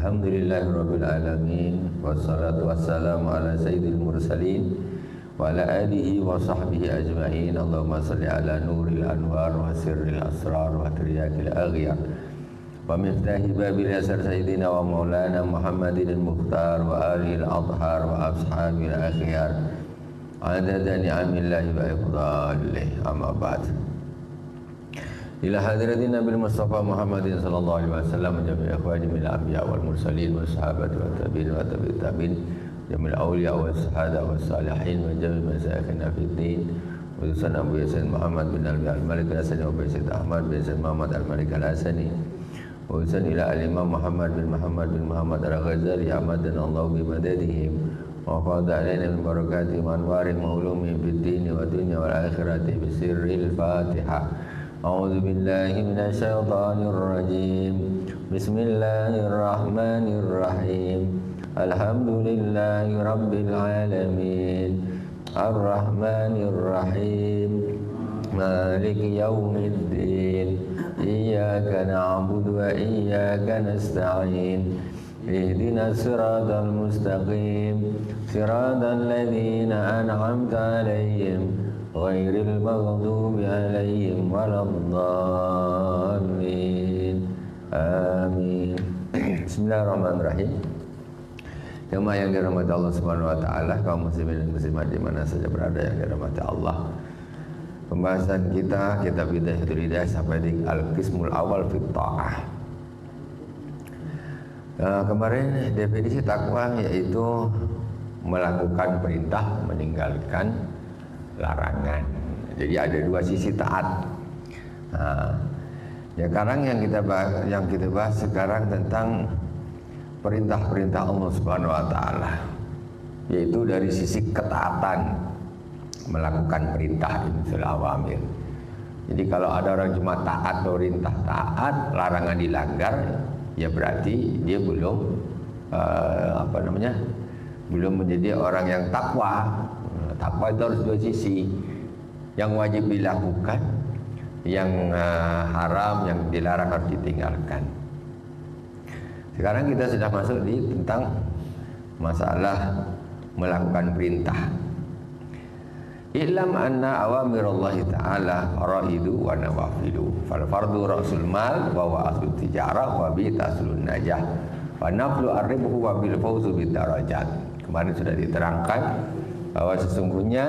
Alhamdulillahirabbil alamin wassalatu wassalamu ala sayyidil mursalin wa ala alihi wa sahbihi ajma'in. Allahumma shalli ala nuril anwar wa sirril asrar wa tiryakil aghyar wa miftahi babil yasar sayyidina wa maulana Muhammadin al-Mukhtar wa alihi al-adhar wa ashabil akhyar adada ni'amillahi wa ifdalihi, amma ba'd. Ila hadratin Nabi Mustafa Muhammadin sallallahu alaihi wasallam jami'a ikhwani min al-anbiya wal mursalin wa sahabati wa tabi'in wa tabi'ut tabi'in jami'al awliya wa sahada wa salihin wa jami'a masyayikhina fid din wa utusan Abu Yasin Muhammad bin Al-Malik Al-Hasani wa Sayyid Ahmad bin Sayyid Muhammad Al-Malik Al-Hasani wa utusan ila al-Imam Muhammad bin Muhammad Al-Ghazali amadana Allah bi madadihim wa fadha alaina min barakatihim anwarin ma'lumi fid din wa dunya wal akhirati bi sirril Fatihah. A'udzu billahi minasy syaithanir rajim. Bismillahirrahmanirrahim. Alhamdulillahi rabbil alamin. Arrahmanir rahim. Maliki yaumiddin. Iyyaka na'budu wa iyyaka nasta'in. Ihdinas siratal mustaqim. Siratal ladzina an'amta 'alaihim ghairil maghdubi 'alaihim waladdallin. Amin. Bismillahirrahmanirrahim. Jemaah yang dirahmati Allah Subhanahu wa taala, kaum muslimin dan muslimat di mana saja berada yang dirahmati Allah. Pembahasan kita kitab Bidayatul Hidayah sampai di al-qismul awal fi ta'ah. Kemarin definisi takwa yaitu melakukan perintah, meninggalkan larangan. Jadi ada dua sisi taat. Ya sekarang yang kita bahas sekarang tentang perintah-perintah Allah Subhanahu wa taala, yaitu dari sisi ketaatan melakukan perintah imtisalul awamir. Jadi kalau ada orang cuma taat perintah taat, larangan dilanggar, ya berarti dia belum belum menjadi orang yang takwa. Takwa itu harus dua sisi, yang wajib dilakukan, yang haram, yang dilarang harus ditinggalkan. Sekarang kita sudah masuk di tentang masalah melakukan perintah. I'lam anna awamirallahi ta'ala faraidu wa nawafilu fal fardu ra'sul mal wa huwa aslu tijarah wa bi taslun najah wa naflu arribuhu wa bil fawzu bid darajat. Kemarin sudah diterangkan bahwa sesungguhnya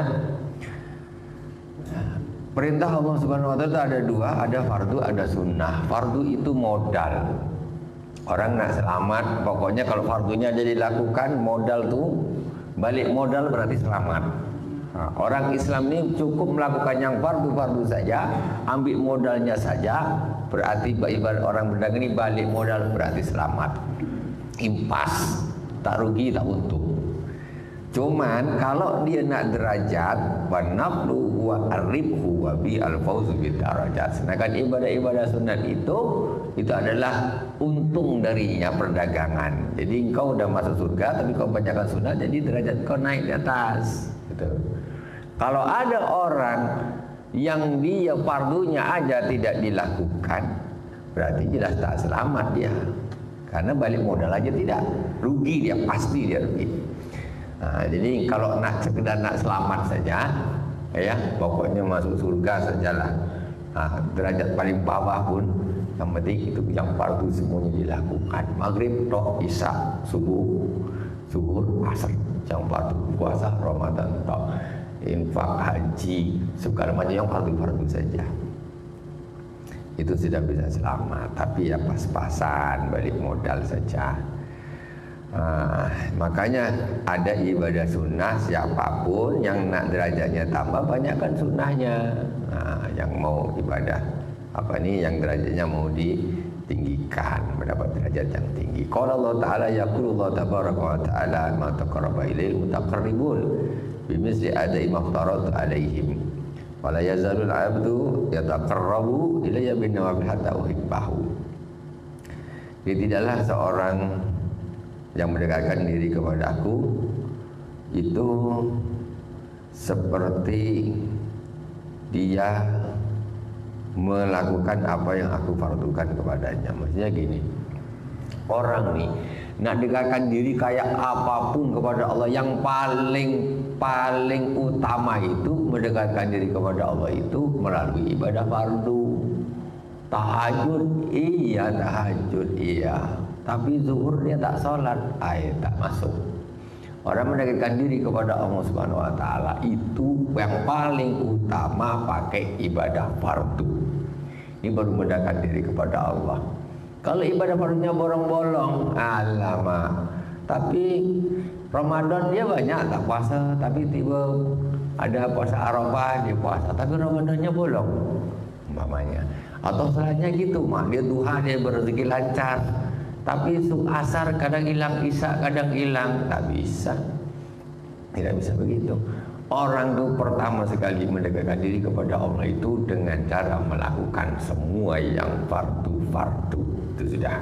perintah Allah Subhanahu wa taala ada dua, ada fardu, ada sunnah. Fardu itu modal. Orang nak selamat, pokoknya kalau fardunya jadi dilakukan, modal tuh balik modal berarti selamat. Orang Islam ini cukup melakukan yang fardu-fardu saja, ambil modalnya saja, berarti ibarat orang berdagang ini balik modal berarti selamat. Impas, tak rugi tak untung. Cuman kalau dia nak derajat, wa naflu wa aribhu wa bi al-fawzu bid darajat. Sedangkan ibadah-ibadah sunat itu adalah untung darinya perdagangan. Jadi engkau udah masuk surga tapi kau banyakkan sunat, jadi derajat kau naik di atas gitu. Kalau ada orang yang dia fardunya aja tidak dilakukan, berarti jelas tak selamat dia. Karena balik modal aja tidak, rugi dia, pasti dia rugi. Jadi kalau nak sekedar nak selamat saja, ya pokoknya masuk surga sajalah. Derajat paling bawah pun yang penting itu yang fardu semuanya dilakukan. Maghrib, tok, isya, subuh, zuhur, asar, yang fardu, puasa, Ramadan, tok, infak, haji, segala macam yang fardu-fardu saja. Itu sudah bisa selamat. Tapi ya pas-pasan, balik modal saja. Makanya ada ibadah sunnah, siapapun yang nak derajatnya tambah, banyakkan sunnahnya. Yang mau ibadah yang derajatnya mau ditinggikan, mendapat derajat yang tinggi. Qala Allah Ta'ala yaqulullah tabaraka wa ta'ala ma taqarraba ilail mutaqarribun bimisli adai maftaratu alaihim wala yazalul abdu yataqarrabu ilayya bin nawafil hatta uhibbahu. Jadi tidaklah seorang yang mendekatkan diri kepada aku itu seperti dia melakukan apa yang aku fardukan kepadanya. Maksudnya gini, orang nih nak dekatkan diri kayak apapun kepada Allah, yang paling utama itu mendekatkan diri kepada Allah itu melalui ibadah fardu. Tahajud iya, tapi zuhur dia tak sholat, tak masuk. Orang mendekatkan diri kepada Allah Subhanahu wa taala itu yang paling utama pakai ibadah fardu. Ini baru mendekatkan diri kepada Allah. Kalau ibadah fardunya bolong-bolong, alamak. Tapi Ramadan dia banyak tak puasa, tapi tiba ada puasa Arafah dia puasa, tapi Ramadannya bolong umpamanya. Atau selanjutnya gitu, dia duha dia berrezeki lancar, tapi asar kadang hilang, isya kadang hilang, tak bisa. Tidak bisa begitu. Orang itu pertama sekali mendekatkan diri kepada Allah itu dengan cara melakukan semua yang fardu itu sudah.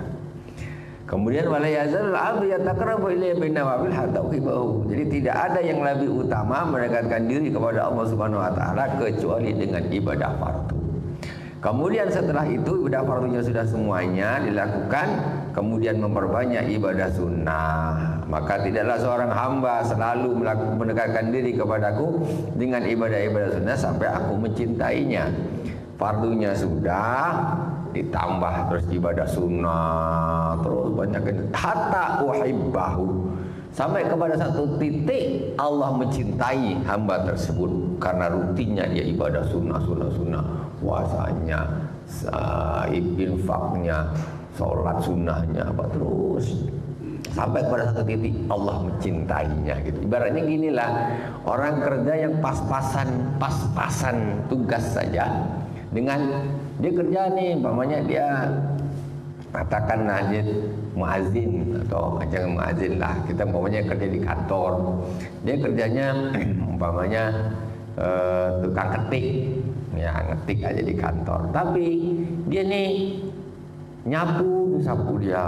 Kemudian wala yazal al-'abdu yataqarrabu ilayhi bin nawafil hatta uhibbahu. Jadi tidak ada yang lebih utama mendekatkan diri kepada Allah Subhanahu wa taala kecuali dengan ibadah fardu. Kemudian setelah itu ibadah fardunya sudah semuanya dilakukan, kemudian memperbanyak ibadah sunnah. Maka tidaklah seorang hamba selalu mendekatkan diri kepadaku dengan ibadah-ibadah sunnah sampai aku mencintainya. Fardunya sudah, ditambah terus ibadah sunnah, terus banyak hatta uhibbahu. Sampai kepada satu titik Allah mencintai hamba tersebut karena rutinnya dia ibadah sunnah, puasanya, infaknya, sholat sunnahnya, apa terus sampai kepada satu titik Allah mencintainya gitu. Ibaratnya ginilah, orang kerja yang pas-pasan tugas saja dengan dia kerja nih, umpamanya dia katakanlah dia muazin atau jangan muazin lah, kita umpamanya kerja di kantor, dia kerjanya umpamanya tukang ketik, ya ngetik aja di kantor, tapi dia nih nyapu, disapu dia,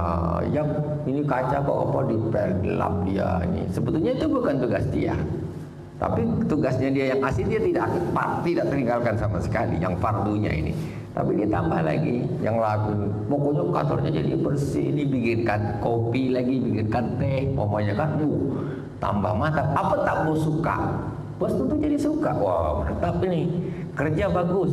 yang ini kaca kok apa dipelap dia ini, sebetulnya itu bukan tugas dia, tapi tugasnya dia yang asli dia tidak tinggalkan sama sekali yang fardunya ini. Tapi dia tambah lagi yang laku, pokoknya kantornya jadi bersih, dibikinkan kopi lagi, bikinkan teh, pokoknya kan, tambah mantap. Apa tak mau suka? Bos tentu jadi suka. Wah, mantap ini, kerja bagus,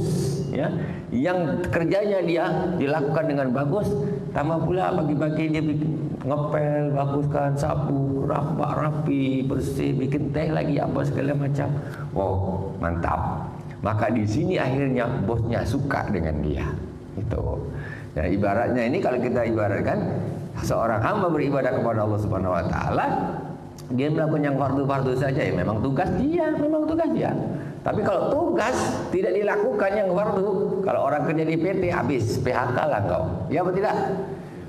ya. Yang kerjanya dia dilakukan dengan bagus, tambah pula pagi-pagi dia bikin ngepel, baguskan, sapu, rapi, bersih, bikin teh lagi apa segala macam. Wow, mantap. Maka di sini akhirnya bosnya suka dengan dia. Itu. Nah, ibaratnya ini kalau kita ibaratkan seorang hamba beribadah kepada Allah Subhanahu wa taala, dia melakukan yang fardu-fardu saja, ya memang tugas dia. Tapi kalau tugas tidak dilakukan yang fardu, kalau orang kerja di PT habis PHK lah kau. Ya atau tidak?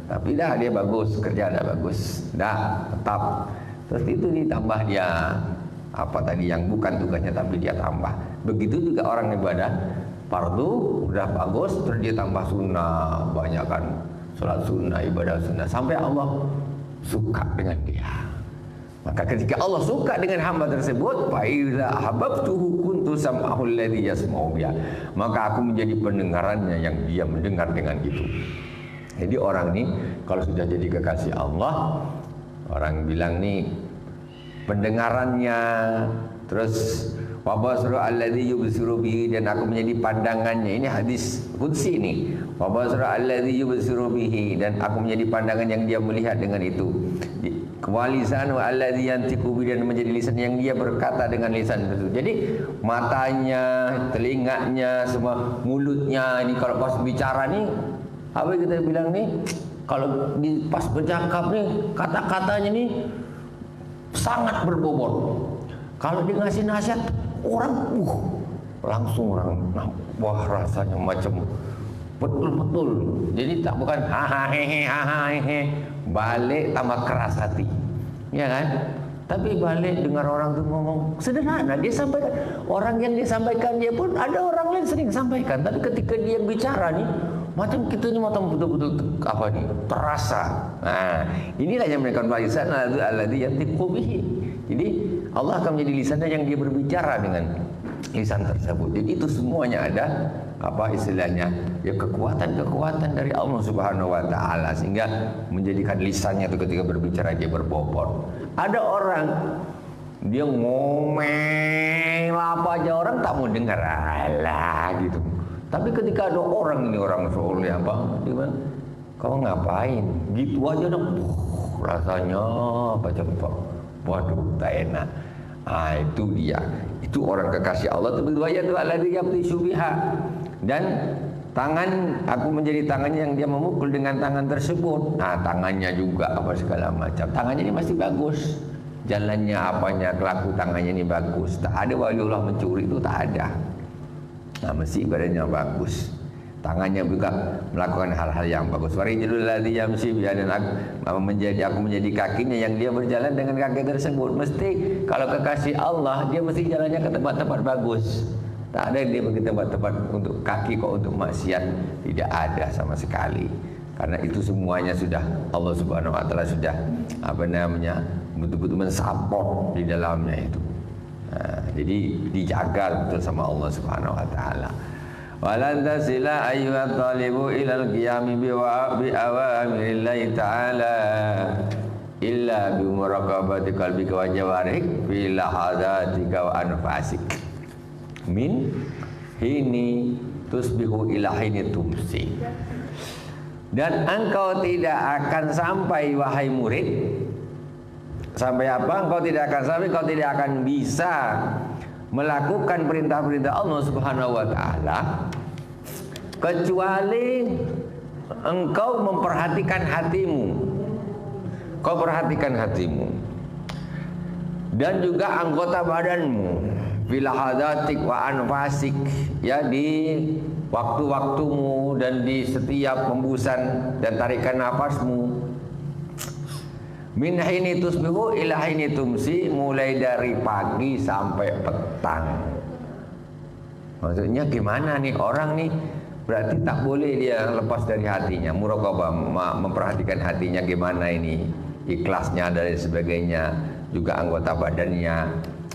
Tapi dah dia bagus, kerja dah bagus. Dah tetap. Terus itu ditambah dia apa tadi yang bukan tugasnya tapi dia tambah. Begitu juga orang ibadah fardu udah bagus, terus dia tambah sunnah, banyak kan sholat sunnah, ibadah sunnah, sampai Allah suka dengan dia. Maka ketika Allah suka dengan hamba tersebut, fa iza ahbabtuhu kuntu sam'ahu alladhi yasma'u bihi, maka aku menjadi pendengarannya yang dia mendengar dengan itu. Jadi orang ini kalau sudah jadi kekasih Allah, orang bilang nih pendengarannya, terus wa basru alladzi yubsiru bihi, dan aku menjadi pandangannya. Ini hadis qudsi ini. Wa basru alladzi yubsiru bihi, dan aku menjadi pandangan yang dia melihat dengan itu. Wa lisanu alladzi yantiqu bihi, dan menjadi lisan yang dia berkata dengan lisan itu. Jadi matanya, telinganya, semua mulutnya ini kalau pas bicara nih, apa kita bilang nih, kalau di pas bercakap nih kata-katanya nih sangat berbobot. Kalau dia ngasih nasihat orang, langsung orang, wah rasanya macam betul-betul. Jadi tak bukan hahaha, balik tambah keras hati, ya kan? Tapi balik dengar orang tuh ngomong sederhana, dia sampaikan, orang yang disampaikan dia pun ada orang lain sering sampaikan, tapi ketika dia bicara nih, macam kita ini macam betul-betul apa nih terasa. Nah, inilah yang mereka lisan alladzi yantiqu bihi. Jadi Allah akan menjadi lisannya yang dia berbicara dengan lisan tersebut. Jadi itu semuanya ada apa istilahnya, ya kekuatan dari Allah Subhanahu wa taala sehingga menjadikan lisannya itu ketika berbicara dia berbobot. Ada orang dia ngomel apa aja orang tak mau dengar, alah gitu. Tapi ketika ada orang ini orang soleh apa, dia bilang, kau ngapain? Gitu aja dong. Rasanya apa coba? Waduh, tak enak. Ah, itu dia. Itu orang kekasih Allah. Itu alladzi yabtishu biha. Dan tangan, aku menjadi tangannya yang dia memukul dengan tangan tersebut. Nah, tangannya juga apa segala macam. Tangannya ini masih bagus. Jalannya apanya, kelaku tangannya ini bagus. Tak ada waliullah mencuri itu, tak ada. Nah, mesti badannya bagus. Tangannya juga melakukan hal-hal yang bagus. Warijlul ladzi yamshi biha, dan aku menjadi kakinya yang dia berjalan dengan kaki tersebut. Mesti kalau kekasih Allah dia mesti jalannya ke tempat-tempat bagus. Tak ada dia pergi tempat-tempat untuk kaki kok untuk maksiat, tidak ada sama sekali. Karena itu semuanya sudah Allah Subhanahu wa taala sudah apa namanya betul-betul mensupport di dalamnya itu. Nah, jadi dijaga betul sama Allah Subhanahu wa taala. Walan tasila ayyuhat talibu ilal qiyami bi awamirillahi ta'ala illa bi muraqabati qalbika wa jawarih fi lahadatika wa anfasik min hini tusbihu ila hini tumsi. Dan engkau tidak akan sampai wahai murid, sampai apa? Engkau tidak akan sampai, engkau tidak akan bisa melakukan perintah-perintah Allah Subhanahu wa taala kecuali engkau memperhatikan hatimu. Kau perhatikan hatimu dan juga anggota badanmu, filahadatik wa anfasik, ya, di waktu-waktumu dan di setiap hembusan dan tarikan nafasmu. Min hini tusbihu ila hini tumsi, mulai dari pagi sampai petang. Maksudnya gimana nih orang nih? Berarti tak boleh dia lepas dari hatinya. Muraqabah, memperhatikan hatinya gimana ini, ikhlasnya dan sebagainya, juga anggota badannya.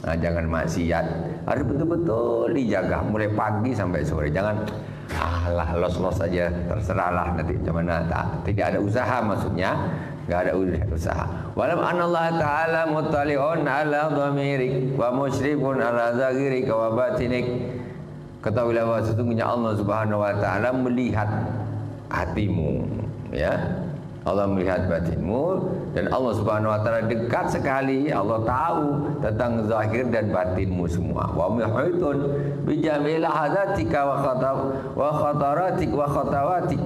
Nah, jangan maksiat, harus betul-betul dijaga mulai pagi sampai sore. Jangan los-los saja, terserahlah nanti gimana. Tidak ada usaha, maksudnya enggak ada usaha. Walam anallahu ta'ala muttali'un ala dhamirik wa musyrifun ala zahirik wa batinik. Ketahuilah bahwa sesungguhnya Allah Subhanahu wa taala melihat hatimu, ya. Allah melihat batinmu, dan Allah Subhanahu wa taala dekat sekali. Allah tahu tentang zahir dan batinmu semua. Wa muhitun bi jamil hadatika wa khataratik wa khatawatik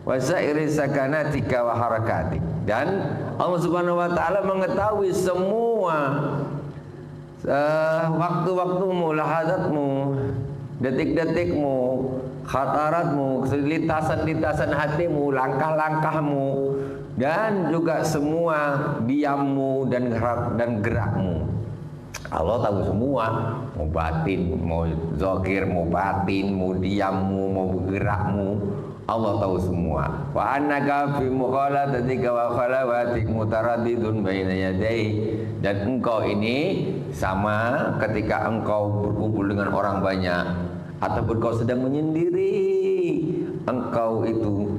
wa sairi sakanatika wa harakatik. Dan Allah Subhanahu wa taala mengetahui semua waktu-waktumu, lahadatmu, detik-detikmu, khataratmu, lintasan-lintasan hatimu, langkah-langkahmu, dan juga semua diammu dan gerakmu. Allah tahu semua, mau batin, mau zahir, mau batin, mau diammu, mau gerakmu, Allah tahu semua. Wa annaka fi mukhalatatika wa khalawatik mutaraddidun baina yadayhi, dan engkau ini sama ketika engkau berkumpul dengan orang banyak ataupun kau sedang menyendiri, engkau itu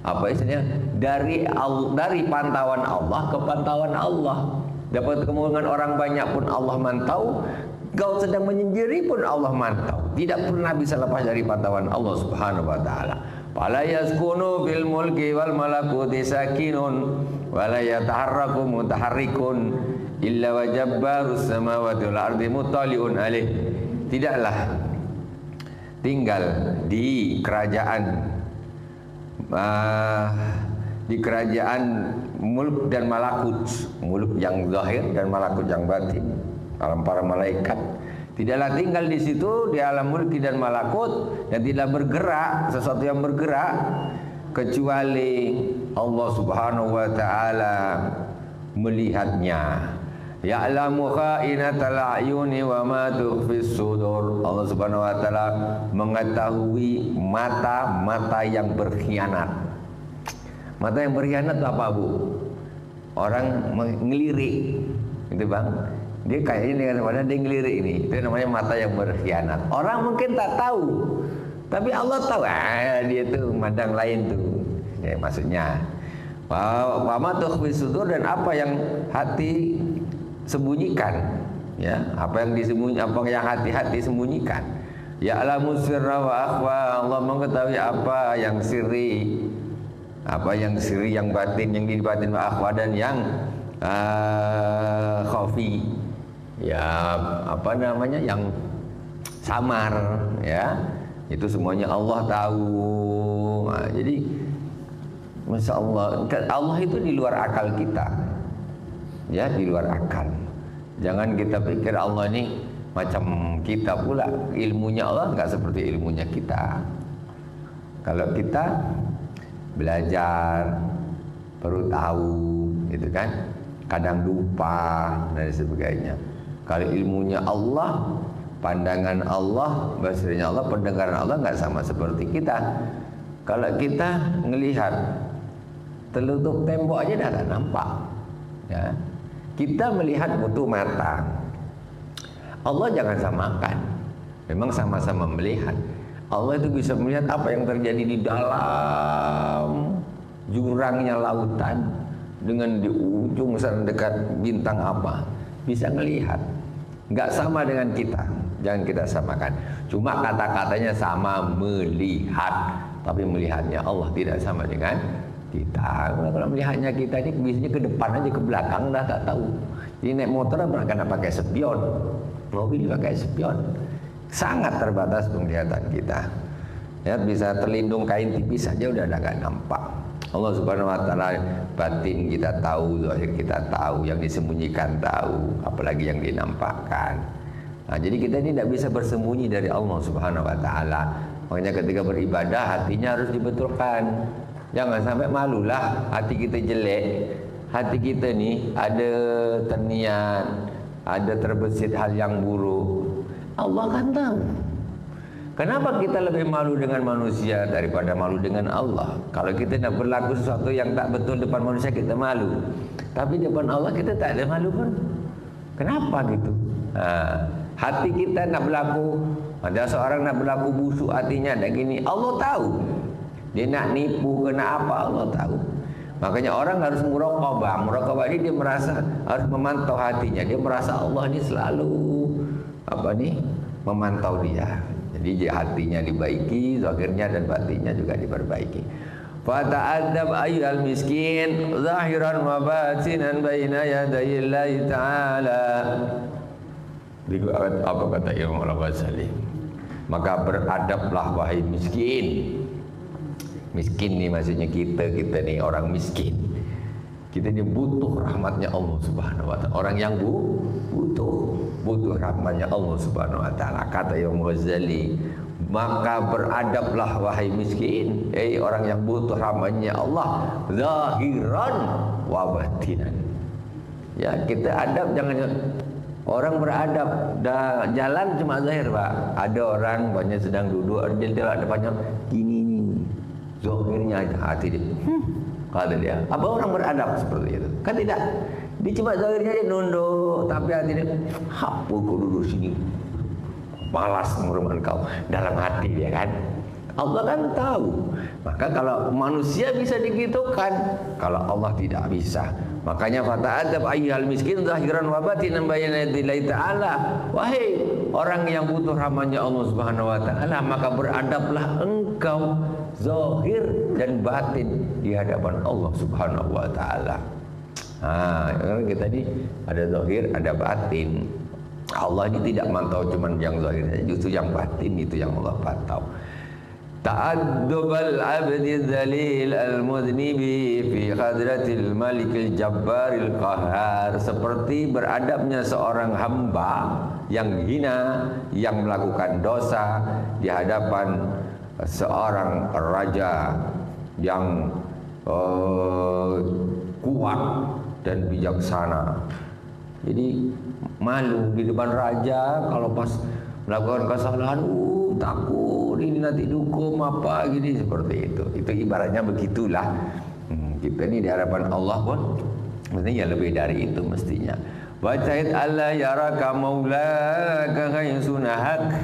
apa istilahnya, dari pantauan Allah ke pantauan Allah. Dapat ketemu dengan orang banyak pun Allah mantau, kau sedang menyendiri pun Allah mantau. Tidak pernah bisa lepas dari pantauan Allah Subhanahu wa taala. Fala yaskunu bil mulki wal malakuti sakinun wala yataharraku mutaharrikun illa wajabbarus samawati wal ardi muttaliun alaih. Tidaklah tinggal di kerajaan mulk dan malakut, mulk yang zahir dan malakut yang batin, alam para malaikat. Tidaklah tinggal di situ di alam mulk dan malakut, dan tidak bergerak sesuatu yang bergerak kecuali Allah Subhanahu wa taala melihatnya. Ya'lamu kha'inatal a'yuni wa ma tukhfis sudur. Allah Subhanahu wa taala mengetahui mata-mata yang berkhianat. Mata yang berkhianat apa, Bu? Orang ngelirik, gitu Bang. Dia kayak ini kan, padahal dia ngelirik ini. Itu namanya mata yang berkhianat. Orang mungkin tak tahu, tapi Allah tahu. Dia tuh mandang lain tuh. Ya, maksudnya, wa ma tukhfi sudur, dan apa yang hati sembunyikan. Ya, apa yang disembunyikan, apa yang hati-hati sembunyikan. Ya'lamu sirra wa akhfa, Allah mengetahui apa yang sirri, yang batin, yang di batin, wa akhfa, dan yang khafi, ya apa namanya, yang samar, ya itu semuanya Allah tahu. Nah, jadi Masya Allah itu di luar akal kita, ya di luar akal. Jangan kita pikir Allah ini macam kita pula, ilmunya Allah enggak seperti ilmunya kita. Kalau kita belajar perlu tahu, gitu kan, kadang lupa dan sebagainya. Kalau ilmunya Allah, pandangan Allah, basirnya Allah, pendengaran Allah enggak sama seperti kita. Kalau kita ngelihat tertutup tembok aja dah tak nampak, ya. Kita melihat butuh mata. Allah jangan samakan. Memang sama-sama melihat. Allah itu bisa melihat apa yang terjadi di dalam jurangnya lautan, dengan di ujung sana dekat bintang apa, bisa melihat. Enggak sama dengan kita. Jangan kita samakan. Cuma kata-katanya sama, melihat, tapi melihatnya Allah tidak sama dengan kita. Kalau melihatnya kita ini biasanya ke depan aja, ke belakang dah tak tahu. Jadi naik motor kena pakai spion, mobil pakai spion. Sangat terbatas penglihatan kita. Ya, bisa terlindung kain tipis saja udah agak nampak. Allah Subhanahu wa taala batin kita tahu, zahir kita tahu, yang disembunyikan tahu, apalagi yang dinampakkan. Nah, jadi kita ini tidak bisa bersembunyi dari Allah Subhanahu wa taala. Makanya ketika beribadah hatinya harus dibetulkan. Jangan sampai malulah hati kita jelek. Hati kita nih ada terniat, ada terbesit hal yang buruk. Allah kan tahu. Kenapa kita lebih malu dengan manusia daripada malu dengan Allah? Kalau kita nak berlaku sesuatu yang tak betul depan manusia, kita malu. Tapi depan Allah kita tak ada malu pun. Kenapa gitu? Hati kita nak berlaku, ada seorang nak berlaku busuk hatinya, nak gini, Allah tahu. Dia nak nipu, kena apa, Allah tahu. Makanya orang harus muraqabah. Muraqabah ini dia merasa harus memantau hatinya. Dia merasa Allah ini selalu memantau dia. Jadi hatinya dibaiki, zahirnya dan batinnya juga diperbaiki. Fata'adzab ayyuhal miskin zahiran wa batinan baina yadayillahi ta'ala. Apa kata Imam Al-Ghazali? Maka beradablah wahai miskin. Miskin nih maksudnya kita nih orang miskin. Kita ini butuh rahmatnya Allah Subhanahu wa taala. Orang yang butuh rahmatnya Allah Subhanahu wa taala. Kata Imam Ghazali, maka beradablah wahai miskin, orang yang butuh rahmatnya Allah, zahiran wa batinan. Ya, kita adab, jangan orang beradab jalan cuma zahir, Pak. Ada orang banyak sedang duduk, dia ada banyak gini zahirnya aja, hati dia kata dia, apa orang beradab seperti itu? Kan tidak, dia cuma zahirnya dia nunduk, tapi hati dia, apa kau duduk sini, malas ngurman kau, dalam hati dia kan. Allah kan tahu. Maka kalau manusia bisa digitukan, kalau Allah tidak bisa. Makanya fata'adzab ayyuhal miskin zahiran wa batinan bayna yadillahi ta'ala. Wahai orang yang butuh rahmatnya Allah Subhanahu wa taala, maka beradablah engkau zahir dan batin di hadapan Allah Subhanahu wa taala. Kita ini ada zahir, ada batin. Allah ini tidak mantau cuma yang zahir saja, justru yang batin itu yang Allah pantau. Ta'addubal abdi dzalil al-mudnibi fi hadratil malikil jabbaril qahhar. Seperti beradabnya seorang hamba yang hina, yang melakukan dosa di hadapan seorang raja yang kuat dan bijaksana. Jadi malu di depan raja kalau pas melakukan kesalahan, takut ini nanti dihukum apa gini, seperti itu. Itu ibaratnya begitulah. Kita ini di hadapan Allah pun mestinya lebih dari itu mestinya. Wajahid alla yaraka maulaka haitsu nahak,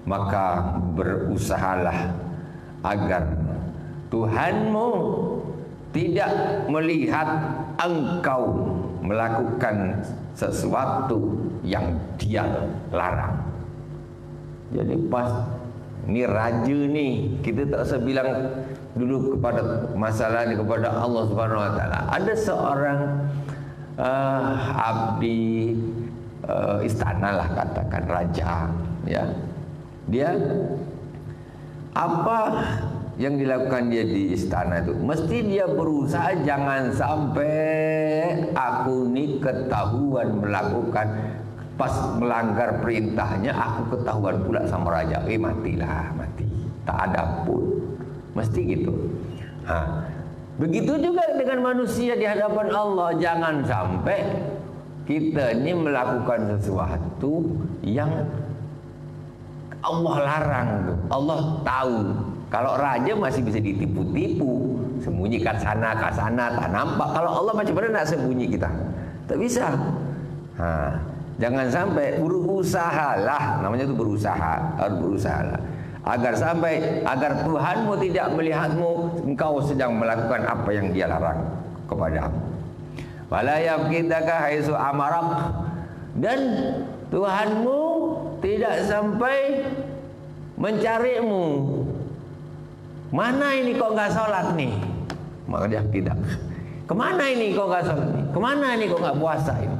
maka berusahalah agar Tuhanmu tidak melihat engkau melakukan sesuatu yang Dia larang. Jadi pas ini raja nih, kita tak usah bilang dulu kepada masalah ini kepada Allah Subhanahu Wa Taala. Ada seorang abdi istana lah, katakan raja, ya. Dia apa yang dilakukan dia di istana itu, mesti dia berusaha jangan sampai aku ni ketahuan melakukan, pas melanggar perintahnya aku ketahuan pula sama raja, matilah, mati, tak ada pun, mesti gitu. Begitu juga dengan manusia di hadapan Allah, jangan sampai kita ini melakukan sesuatu yang Allah larang. Allah tahu. Kalau raja masih bisa ditipu-tipu, sembunyikan sana ke sana, tak nampak. Kalau Allah macam mana nak sembunyi kita? Tak bisa. Jangan sampai, berusahalah, namanya itu berusaha, harus berusahalah. Agar Tuhanmu tidak melihatmu engkau sedang melakukan apa yang Dia larang kepadamu. Wala yafkidaka haitsu amarak, dan Tuhanmu tidak sampai mencarimu. Mana ini kok nggak sholat nih? Maka dia tidak. Kemana ini kok nggak sholat nih? Kemana ini kok nggak puasa ini?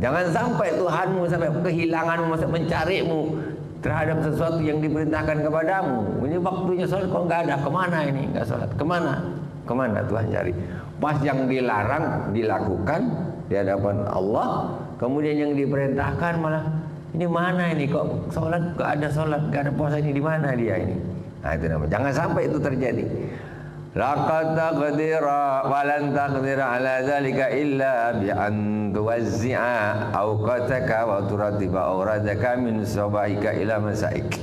Jangan sampai Tuhanmu sampai kehilanganmu, mencarimu terhadap sesuatu yang diperintahkan kepadamu. Ini waktunya sholat kok nggak ada. Kemana ini nggak sholat? Kemana? Kemana Tuhan cari? Pas yang dilarang dilakukan di hadapan Allah, kemudian yang diperintahkan malah ini mana ini kok sholat nggak ada sholat, nggak ada puasa, ini di mana dia ini? Nah itu namanya. Jangan sampai itu terjadi. Laqad taqdira wa lan taqdira ala dzalika illa bi an tuwazzi'a awqataka wa turatiba awradaka min sabaika ila masaik.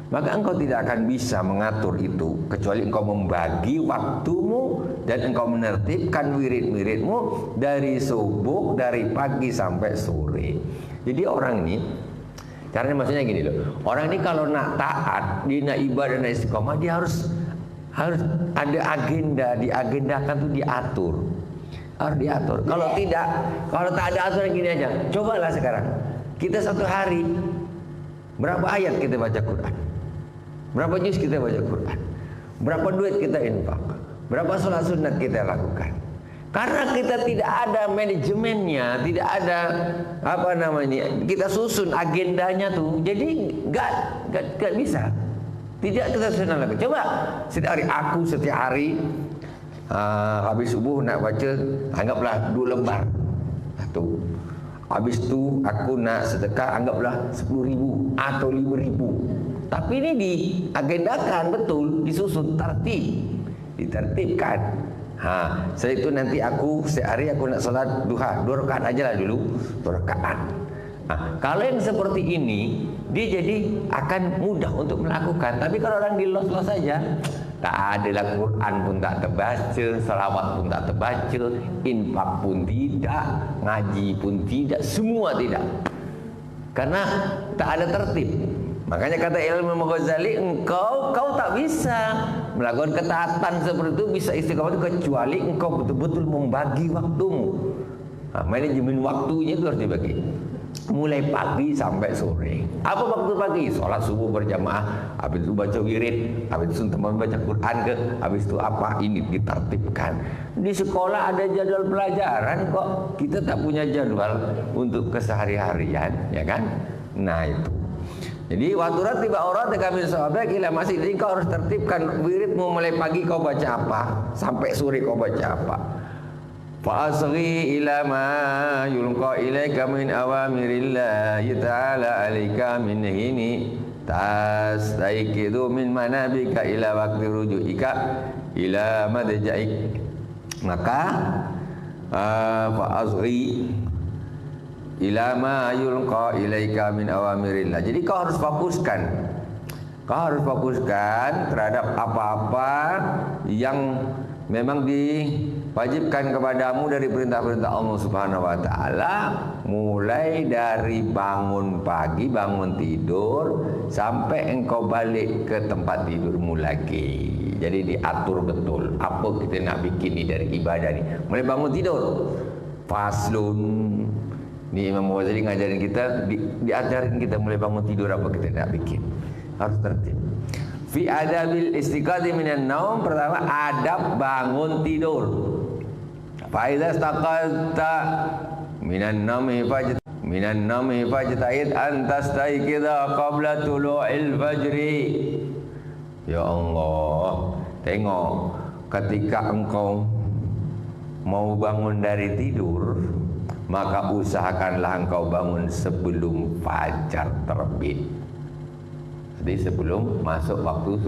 Maka engkau tidak akan bisa mengatur itu kecuali engkau membagi waktumu dan engkau menertibkan wirid-wiridmu dari subuh, dari pagi sampai sore. Jadi orang ini, caranya maksudnya gini loh, orang ini kalau nak taat, dia nak ibadah, nak istiqomah, dia harus ada agenda, diagendakan tuh diatur, harus diatur. Kalau tidak, kalau tak ada aturan gini aja, cobalah sekarang kita satu hari berapa ayat kita baca Quran, berapa juz kita baca Quran, berapa duit kita infak, berapa sholat sunat kita lakukan. Karena kita tidak ada manajemennya, tidak ada apa namanya, kita susun agendanya tuh, jadi nggak bisa, tidak kita susun lagi. Coba setiap hari, aku setiap hari habis subuh nak baca, anggaplah 2 lembar tuh. Habis itu aku nak sedekah, anggaplah 10.000 atau 5.000. Tapi ini diagendakan betul, disusun tertib, ditertibkan. Setelah itu nanti aku sehari aku nak sholat duha 2 rakaat aja lah dulu, 2 rakaat. Kalau yang seperti ini dia jadi akan mudah untuk melakukan. Tapi kalau orang dilos-los saja, tak ada lah, Quran pun tak terbaca, salawat pun tak terbaca, infak pun tidak, ngaji pun tidak, semua tidak. Karena tak ada tertib. Makanya kata Imam Ghazali, engkau tak bisa melakukan ketaatan seperti itu, bisa istiqomah itu kecuali engkau betul-betul membagi waktumu. Manajemen waktunya itu harus dibagi. Mulai pagi sampai sore. Apa waktu pagi? Sholat subuh berjamaah, habis itu baca wirid, habis itu teman baca Quran ke, habis itu apa? Ini ditertibkan. Di sekolah ada jadwal pelajaran kok. Kita tak punya jadwal untuk kesehari-harian, ya kan? Nah itu. Jadi waktu tiba orang kami sahabat gila masih, jadi kau harus tertibkan wiridmu. Mulai pagi kau baca apa, sampai sore kau baca apa. Fa'asri ila ma yulqa ilaika min awamirillahi ta'ala alika min hini tastaikidu min manabika ila waqti rujuika ila madja'ik. Maka fa'asri ila ma yulqa ilaika min awamirillah. Jadi kau harus fokuskan. Kau harus fokuskan terhadap apa-apa yang memang diwajibkan kepadamu dari perintah-perintah Allah Subhanahu wa taala, mulai dari bangun pagi, bangun tidur sampai engkau balik ke tempat tidurmu lagi. Jadi diatur betul apa kita nak bikin ni dari ibadah ni. Mulai bangun tidur, faslun, ni Imam Ghazali ngajarin kita, diajarin kita mulai bangun tidur apa kita nak bikin. Harus tertib. Fi adabil istiqadhi minan naum, pertama adab bangun tidur. Fa idza istaqalta minan naumi fajtahid an tastayqidha qabla tulu'il fajri. Ya Allah, tengok ketika engkau mau bangun dari tidur, maka usahakanlah engkau bangun sebelum fajar terbit. Jadi sebelum masuk waktu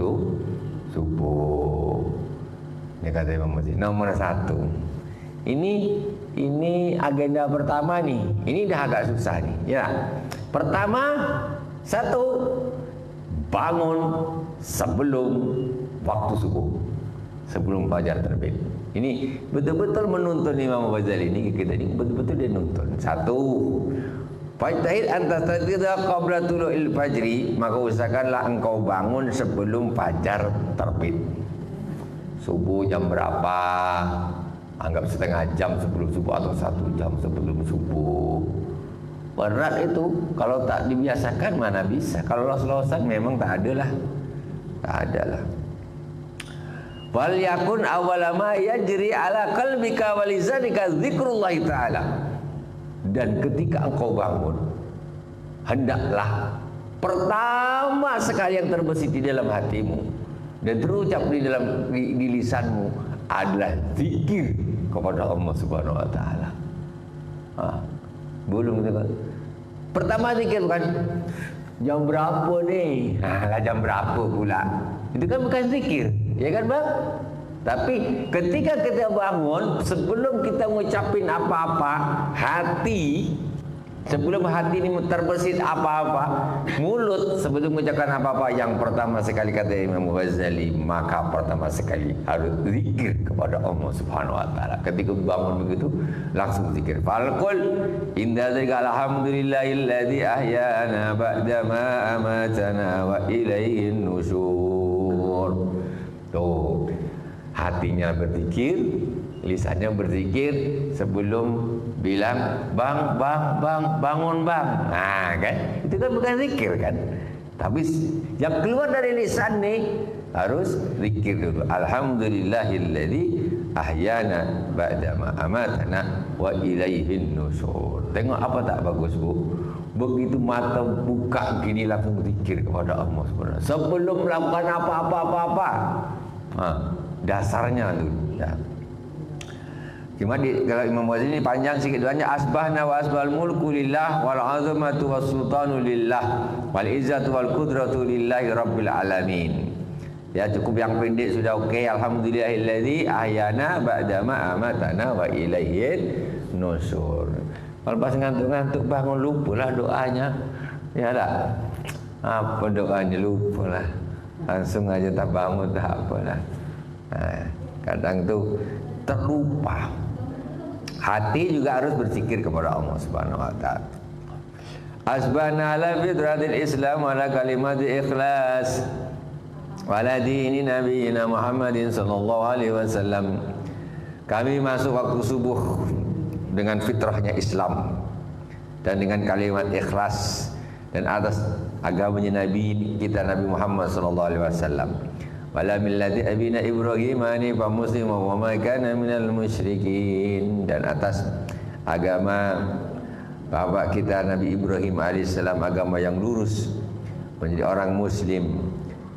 subuh. Ini kata Imam Masjid. Nomor 1. Ini agenda pertama nih. Ini dah agak susah nih. Ya. Pertama, 1, bangun sebelum waktu subuh, sebelum fajar terbit. Ini betul-betul menuntun Imam Ghazali ini, kita ini betul-betul dia nuntun. 1, fajtahid antas tastayqidha qabla tulu'il fajri, maka usahakanlah engkau bangun sebelum fajar terbit. Subuh jam berapa? Anggap setengah jam sebelum subuh atau 1 jam sebelum subuh. Berat itu, kalau tak dibiasakan mana bisa. Kalau los-losan memang tak ada lah. Tak ada lah. Wal yakun awwala ma yajri ala qalbika wa lisanika zikrullah taala. Dan ketika engkau bangun, hendaklah pertama sekali yang terbesit di dalam hatimu dan terucap di lisanmu adalah zikir kepada Allah Subhanahu wa taala. Belum kita. Pertama zikir bukan jam berapa ni? Jam berapa pula? Itu kan bukan zikir, ya kan bang? Tapi ketika kita bangun, sebelum kita mengucapin apa-apa, hati, sebelum hati ini terbersit apa-apa, mulut sebelum mengucapkan apa-apa, yang pertama sekali kata Imam Ghazali, maka pertama sekali harus zikir kepada Allah Subhanahu wa taala. Ketika bangun begitu, langsung zikir. Falqul inda dzalika alhamdulillahilladzi ahyana ba'da ma amatana wa ilaihin nusyur. Tuh, hatinya berzikir, lisannya berzikir sebelum bilang bangun bang. Nah kan, itu kan bukan zikir kan. Tapi yang keluar dari lisan nih harus zikir dulu. Alhamdulillahilladzi ahyana ba'da ma amatana wa ilaihin nusyur. Tengok apa tak bagus bu? Begitu mata buka gini langsung zikir kepada Allah Subhanahu. Sebelum melakukan apa-apa. Dasarnya tu. Ya. Cuma kalau Imam Ghazali ini panjang sikit doanya, asbahna wa asbahal mulku lillah wal azamatu was sultanu lillah wal izzatu wal qudratu lillahi rabbil alamin. Ya, cukup yang pendek sudah okey. Alhamdulillahilladzi ahyana ba'da ma amatana wa ilaihin nusyur. Kalau pas ngantuk-ngantuk bangun lupalah doanya. Ya tak? Apa doanya lupalah. Langsung aja tak bangun tak apalah. Kadang tu terlupa. Hati juga harus berzikir kepada Allah Subhanahu wa taala. Asbahna ala fitratil Islam wa ala kalimati ikhlas wa ala dini nabiyina Muhammadin sallallahu alaihi wasallam. Kami masuk waktu subuh dengan fitrahnya Islam dan dengan kalimat ikhlas dan atas agamanya Nabi kita Nabi Muhammad sallallahu alaihi wasallam. Wala millati abina Ibrahim hanifa muslima wa ma kana minal musyrikin, dan atas agama bapak kita Nabi Ibrahim alaihissalam, agama yang lurus, menjadi orang muslim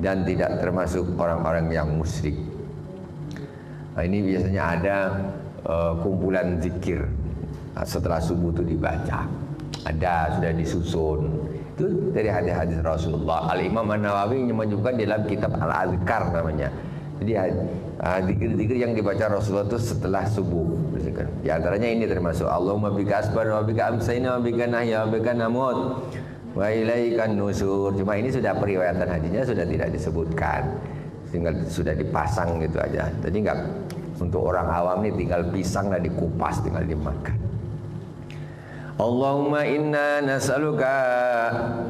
dan tidak termasuk orang-orang yang musyrik. Nah, ini biasanya ada kumpulan zikir setelah subuh itu dibaca. Ada, sudah disusun. Itu dari hadis-hadis Rasulullah. Al-Imam An-Nawawi menyebutkan dalam kitab Al-Adhkar namanya. Jadi zikir-zikir yang dibaca Rasulullah itu setelah subuh. Di antaranya ini termasuk Allahumma bika asbahna wa bika amsayna wa bika nahya wa bika namut wa ilaikan nusur. Cuma ini sudah periwayatan hadisnya sudah tidak disebutkan, tinggal sudah dipasang gitu aja. Jadi Untuk orang awam ini tinggal pisang dan dikupas, tinggal dimakan. Allahumma inna nas'aluka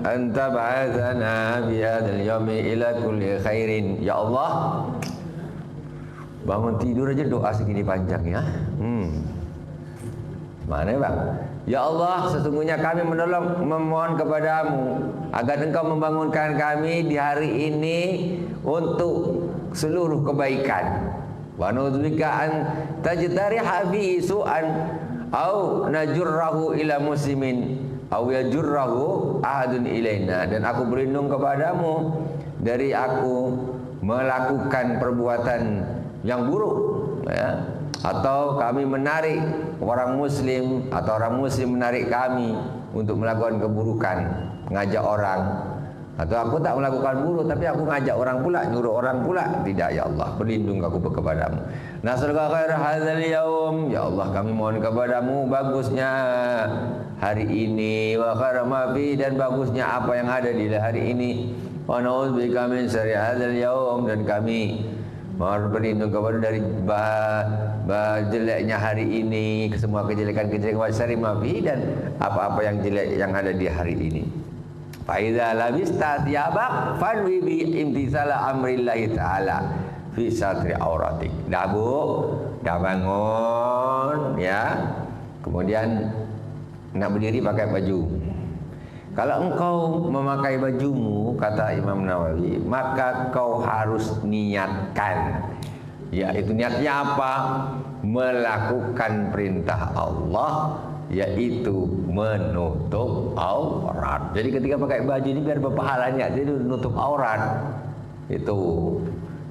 an tab'atsana bi hadzal yaumi ila kulli khairin. Ya Allah, bangun tidur aja doa segini panjang ya. Mana bang? Ya Allah, sesungguhnya kami memohon kepadamu agar engkau membangunkan kami di hari ini untuk seluruh kebaikan. Wa na'udzubika an tajtariha fi su'an au najurrahu ila muslimin au yajurrahu ahadun ilaina. Dan aku berlindung kepadamu dari aku melakukan perbuatan yang buruk, ya, atau kami menarik orang muslim atau orang muslim menarik kami untuk melakukan keburukan, ngajak orang. Atau aku tak melakukan buruk tapi aku ngajak orang pula, nyuruh orang pula. Tidak ya Allah, berlindung aku kepadamu. Nas'aluka khair hadzal yaum. Ya Allah, kami mohon kepadamu bagusnya hari ini, wa khair ma fi, dan bagusnya apa yang ada di hari ini. Wa na'udzubika min syarri hadzal yaum, dan kami mohon berlindung kepada dari jeleknya hari ini, semua kejelekan-kejelekan, wa syarri ma fi, dan apa-apa yang jelek yang ada di hari ini. Fa idza labista thiyabak fanwi bi imtisala amrillahi ta'ala fi satri auratik. Dah bu, dah bangun ya. Kemudian nak berdiri pakai baju. Kalau engkau memakai bajumu, kata Imam Nawawi, maka kau harus niatkan. Yaitu niatnya apa? Melakukan perintah Allah, yaitu menutup aurat. Jadi ketika pakai baju ini biar berpahalanya, jadi menutup aurat. Itu.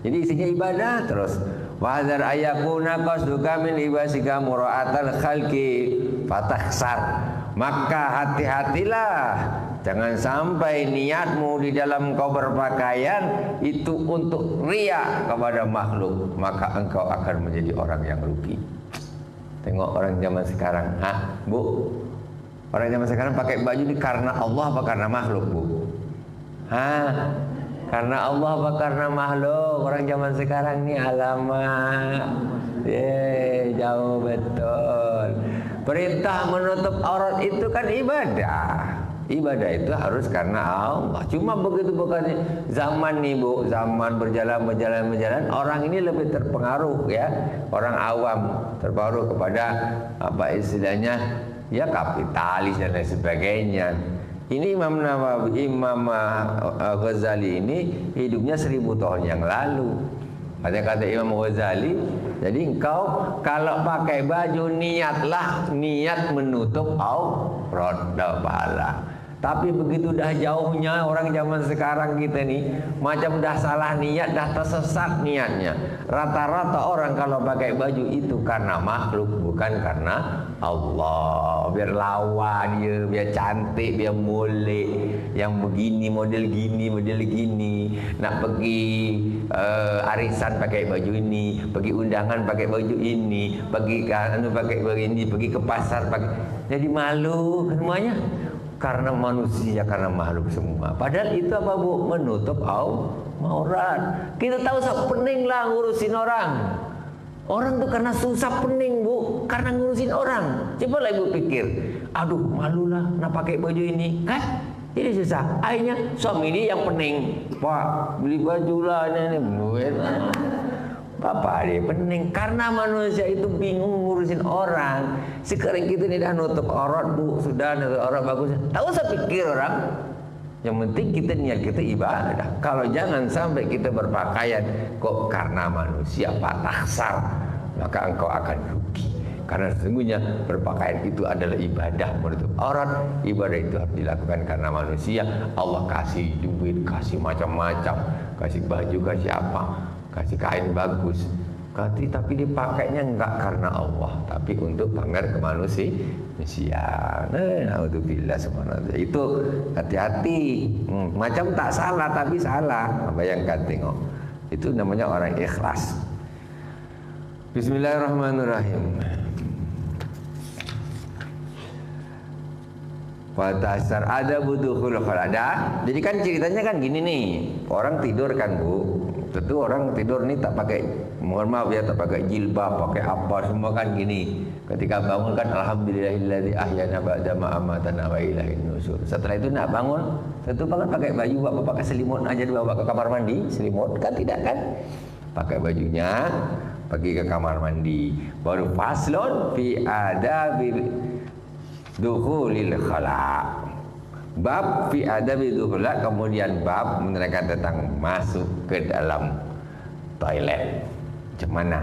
Jadi isinya ibadah terus. Wahdzar ayakuna qasduka min ibasika mura'atal khalqi fatakhsar. Maka hati-hatilah, jangan sampai niatmu di dalam kau berpakaian itu untuk riya kepada makhluk, maka engkau akan menjadi orang yang rugi. Tengok orang zaman sekarang, Bu? Orang zaman sekarang pakai baju ini karena Allah apa karena makhluk, Bu? Karena Allah apa karena makhluk? Orang zaman sekarang ini alamak. Jauh betul. Perintah menutup aurat itu kan ibadah. Ibadah itu harus karena Allah. Cuma begitu bukan zaman nih Bu, zaman berjalan, orang ini lebih terpengaruh ya. Orang awam terpengaruh kepada apa istilahnya ya kapitalis dan lain sebagainya. Ini Imam Nawawi, Imam Ghazali ini hidupnya 1000 tahun yang lalu. Kata Imam Ghazali, jadi engkau kalau pakai baju niatlah niat menutup aurat pahala. Tapi begitu dah jauhnya orang zaman sekarang kita nih, macam dah salah niat, dah tersesat niatnya. Rata-rata orang kalau pakai baju itu karena makhluk, bukan karena Allah. Biar lawa dia, biar cantik, biar molek. Yang begini, model gini. Nak pergi arisan pakai baju ini, pergi undangan pakai baju ini, pergi pakai baju ini, pergi ke pasar pakai. Jadi malu semuanya. Karena manusia, karena makhluk semua. Padahal itu apa Bu? Menutup aurat. Kita tahu pening lah ngurusin orang. Orang tuh karena susah pening Bu, karena ngurusin orang. Coba lah Ibu pikir, aduh malulah nak pakai baju ini, kan? Jadi susah. Akhirnya suami dia yang pening. Pak, beli baju lah ini. Bapak dia pening karena manusia itu bingung ngurusin orang. Sekarang kita ini dah nutup aurat Bu, sudah nutup aurat bagus. Tak usah pikir orang. Yang penting kita niat kita ibadah. Kalau jangan sampai kita berpakaian kok karena manusia pataksar, maka engkau akan rugi. Karena sesungguhnya berpakaian itu adalah ibadah, menutup aurat. Ibadah itu harus dilakukan karena manusia. Allah kasih duit, kasih macam-macam, kasih baju, kasih apa, kasih kain bagus, tapi dipakainya enggak karena Allah, tapi untuk pamer ke manusia. Naudzubillah subhanallah. Itu hati-hati. Macam tak salah tapi salah. Bayangkan tengok. Itu namanya orang ikhlas. Bismillahirrahmanirrahim. Fatasar ada butuhul khalada. Jadi kan ceritanya kan gini nih. Orang tidur kan Bu. Tentu orang tidur nih tak pakai, mohon maaf ya, tak pakai jilbab, pakai apa semua kan gini. Ketika bangun kan alhamdulillahilladzi ahyana ba'da ma amatana wa ilaihin nusyur. Setelah itu nak bangun, tentu bangun pakai baju, apa pakai selimut aja dibawa ke kamar mandi, selimut kan tidak kan? Pakai bajunya, pergi ke kamar mandi. Baru faslun fi adabi dukhulil khala'. Bab fi adabi dukhul, kemudian bab menerangkan tentang masuk ke dalam toilet. Macam mana?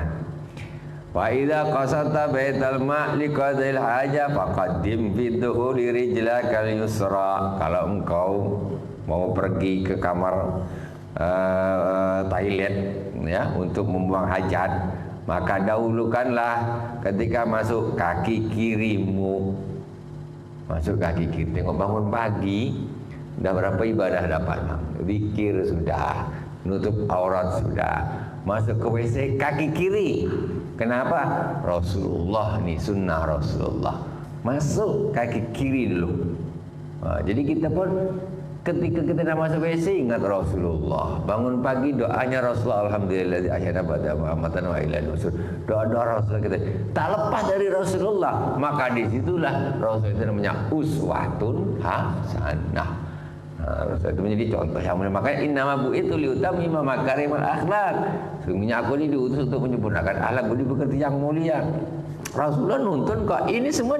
Fa idza qasata baital ma' liqadil haja faqaddim fi dukhuli rijlakal yusra. Kalau engkau mau pergi ke kamar toilet ya untuk membuang hajat, maka dahulukanlah ketika masuk kaki kirimu. Masuk kaki kiri. Tengok bangun pagi, dah berapa ibadah dapat? Zikir sudah, nutup aurat sudah, masuk ke WC kaki kiri. Kenapa? Rasulullah nih, sunnah Rasulullah. Masuk kaki kiri dulu. Jadi kita pun ketika kita nak masuk WC ingat Rasulullah. Bangun pagi doanya Rasulullah, alhamdulillah ahyana ba'da ma amatana wa ilaihin nusyur. Doa-doa Rasulullah kita tak lepas dari Rasulullah. Maka disitulah Rasul itu namanya uswatun hasanah. Rasul itu menjadi contoh yang mulia. Makanya innama bu'itu liutammima makarimal akhlak. Sesungguhnya aku ini diutus untuk menyempurnakan akhlak budi pekerti yang mulia. Rasulullah nuntun kok ini semua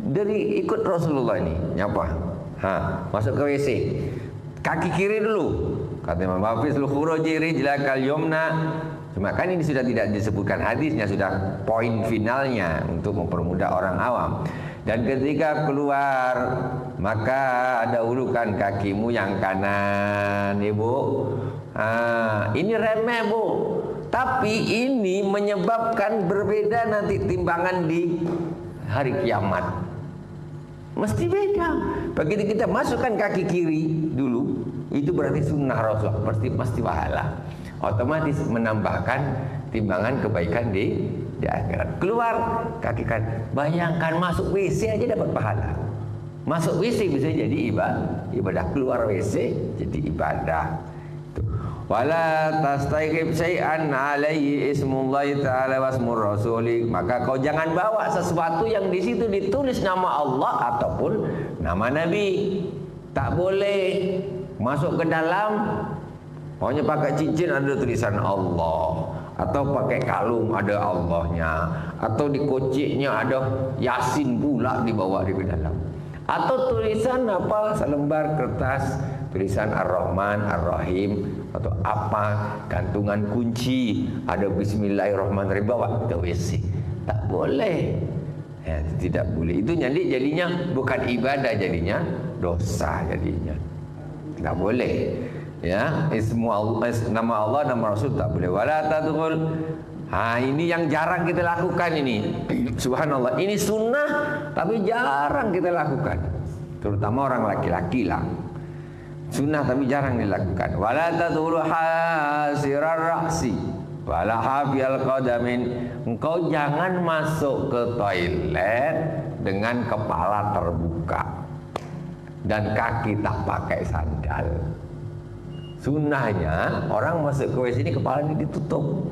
dari ikut Rasulullah ini. Nyapa? Masuk ke WC kaki kiri dulu, kata Imam Hafiz al-Khuruji rijlakal yumna. Cuma kan ini sudah tidak disebutkan hadisnya, sudah poin finalnya untuk mempermudah orang awam. Dan ketika keluar maka dahulukan kakimu yang kanan, Ibu. Ini remeh, Bu, tapi ini menyebabkan berbeda nanti timbangan di hari kiamat. Mesti beda. Begitu kita masukkan kaki kiri dulu, itu berarti sunnah Rasulullah, pasti pahala. Otomatis menambahkan timbangan kebaikan di akhirat. Keluar kaki kanan, bayangkan masuk WC aja dapat pahala. Masuk WC bisa jadi ibadah. Keluar WC jadi ibadah. Wala tastaqib syai'an alaihi ismullahi ta'ala wasmur rasuli. Maka kau jangan bawa sesuatu yang di situ ditulis nama Allah ataupun nama Nabi. Tak boleh masuk ke dalam pokoknya pakai cincin ada tulisan Allah, atau pakai kalung ada Allahnya, atau di kociknya ada Yasin pula dibawa di dalam, atau tulisan apa selembar kertas tulisan Ar-Rahman Ar-Rahim, atau apa gantungan kunci ada Bismillahirrahmanirrahim bawa ke WC. Tak boleh ya, tidak boleh. Itu jadinya bukan ibadah, jadinya dosa jadinya. Tak boleh ya. Nama Allah, nama Rasul tak boleh. Wala tadkhul. Ini yang jarang kita lakukan ini. Subhanallah, ini sunnah tapi jarang kita lakukan, terutama orang laki-laki lah. Sunnah tapi jarang dilakukan. Wala tadkhulu hasirar ra'si wala hafiyal qadamin. Engkau jangan masuk ke toilet dengan kepala terbuka dan kaki tak pakai sandal. Sunnahnya orang masuk ke WC ini kepalanya ditutup.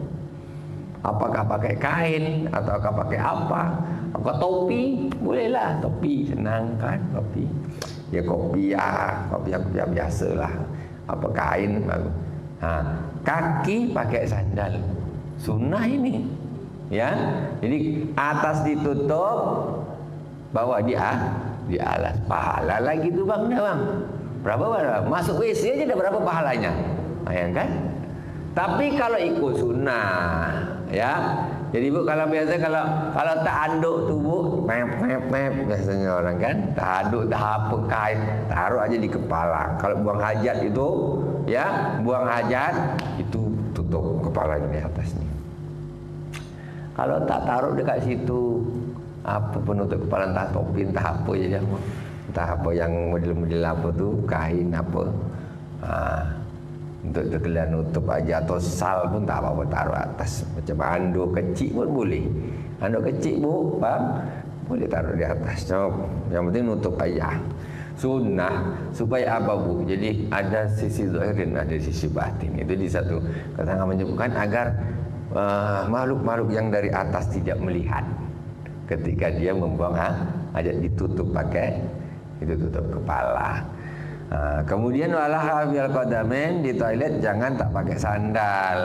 Apakah pakai kain ataukah pakai apa? Apakah topi? Bolehlah topi, senang kan topi. Ya kopiah biasalah. Apa kain bagus. Kaki pakai sandal. Sunnah ini. Ya. Jadi atas ditutup, bawah di alas. Pahala lagi tuh Bang, Bang. Berapa? Masuk WC aja ada berapa pahalanya? Bayangkan. Tapi kalau ikut sunnah, ya. Jadi Bu, kalau biasa kalau tak anduk tuh Bu, mep biasanya orang kan, tak anduk, tak apa kain, taruh aja di kepala. Kalau buang hajat itu, ya, buang hajat itu tutup kepalanya di atasnya. Kalau tak taruh dekat situ, apa penutup kepala, entah topi, entah apa jadi apa, entah apa yang model-model apa tuh, kain apa. Untuk tegelan nutup aja, atau sal pun tak apa-apa taruh atas. Macam anduk kecil pun boleh. Anduk kecil Bu, Bang, boleh taruh di atas. Yang penting nutup aja. Sunnah supaya apa Bu? Jadi ada sisi zahir dan ada sisi batin. Itu di satu keterangan menyebutkan agar makhluk-makhluk yang dari atas tidak melihat ketika dia membuang hajat, ditutup pakai itu tutup kepala. Kemudian walah bil qadamen, di toilet jangan tak pakai sandal.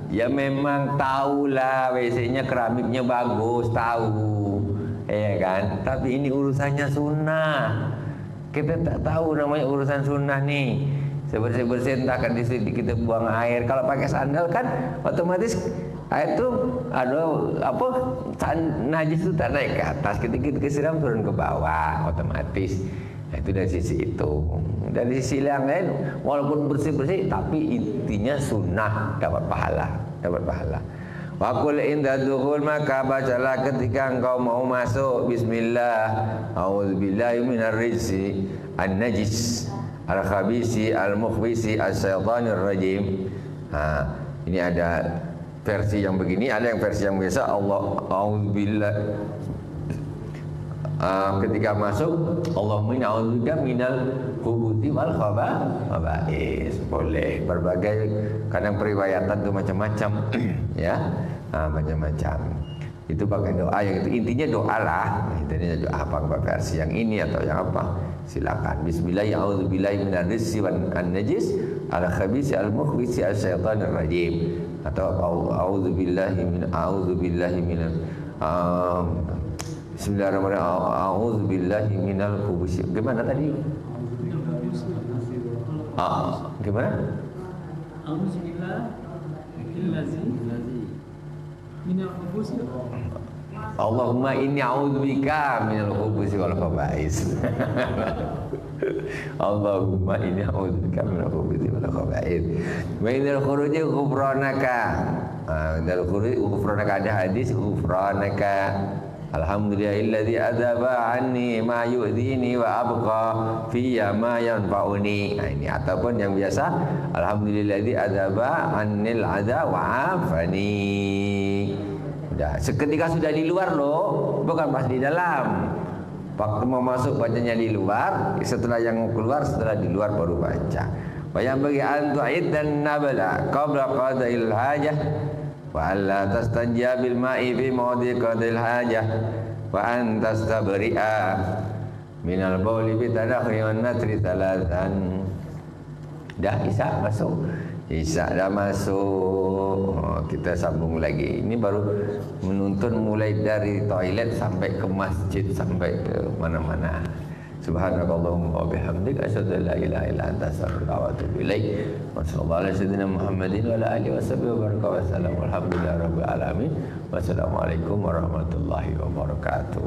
Ya memang tahulah WC-nya keramiknya bagus, tahu. Ya kan? Tapi ini urusannya sunnah. Kita tak tahu namanya urusan sunnah nih. Sebersih-bersih entah kan di situ kita buang air. Kalau pakai sandal kan otomatis air itu ada apa najis itu tak naik ke atas. Ketika kita siram turun ke bawah otomatis. Nah, itu dari sisi itu. Dari sisi yang lain walaupun bersih-bersih tapi intinya sunnah, dapat pahala, dapat pahala. Wa qul inda dukhul, maka bacalah ketika engkau mau masuk bismillah a'udzubillahi minar rijzi an-najis al-khabisi al-mukhbisi asy-syaithanir rajim. Ini ada versi yang begini, ada yang versi yang biasa Allah a'udzubillah. Ketika masuk Allahumma inni a'udzubika minal khubuthi wal khaba'is. Boleh, berbagai kadang periwayatan itu macam-macam ya, macam-macam. Itu pakai doa yang itu intinya doa lah. Intinya doa apa versi yang ini atau yang apa silakan. Bismillah a'udzubillahi minar rijzi wan najis al khabisi al mukhbisi asy-syaithanir rajim, atau a'udzubillahi min Bismillahirrahmanirrahim. A'udzubillahi minal khubuthi. Gimana tadi? Gimana? Allahumma inni a'udzubika minal khubuthi wal khaba'is. Allahumma inni a'udzubika minal khubuthi wal khaba'is. Wa inal khuruji ghufranaka. Inal khuruji ghufranaka, ada hadis ghufranaka. Alhamdulillahilladzi adzaba anni ma yu'dhini wa abqa fiyya ma yanfa'uni. Nah, ini ataupun yang biasa alhamdulillahilladzi adzaba annil adza wa afani. Sudah, seketika sudah di luar loh, bukan pas di dalam. Waktu mau masuk bacanya di luar, setelah yang keluar, setelah di luar baru baca. Wa yang bagi antu'id dan nabala qabla qadail hajah wa alla tastanjiya bil ma'i fi mawdi qadil hajah wa an tastabri'a minal bauli bi tadakhri wan natri talatan. Dah Isya masuk. Isya dah masuk. Kita sambung lagi. Ini baru menuntun mulai dari toilet sampai ke masjid, sampai ke mana-mana. Subhanakallahumma wa bihamdika asyhadu an la ilaha illa anta astaghfiruka wa atubu ilaik. Wa sallallahu ala sayyidina Muhammadin wa ala alihi washabihi wa baraka wa sallam. Walhamdulillahirabbil alamin. Wassalamualaikum warahmatullahi wabarakatuh.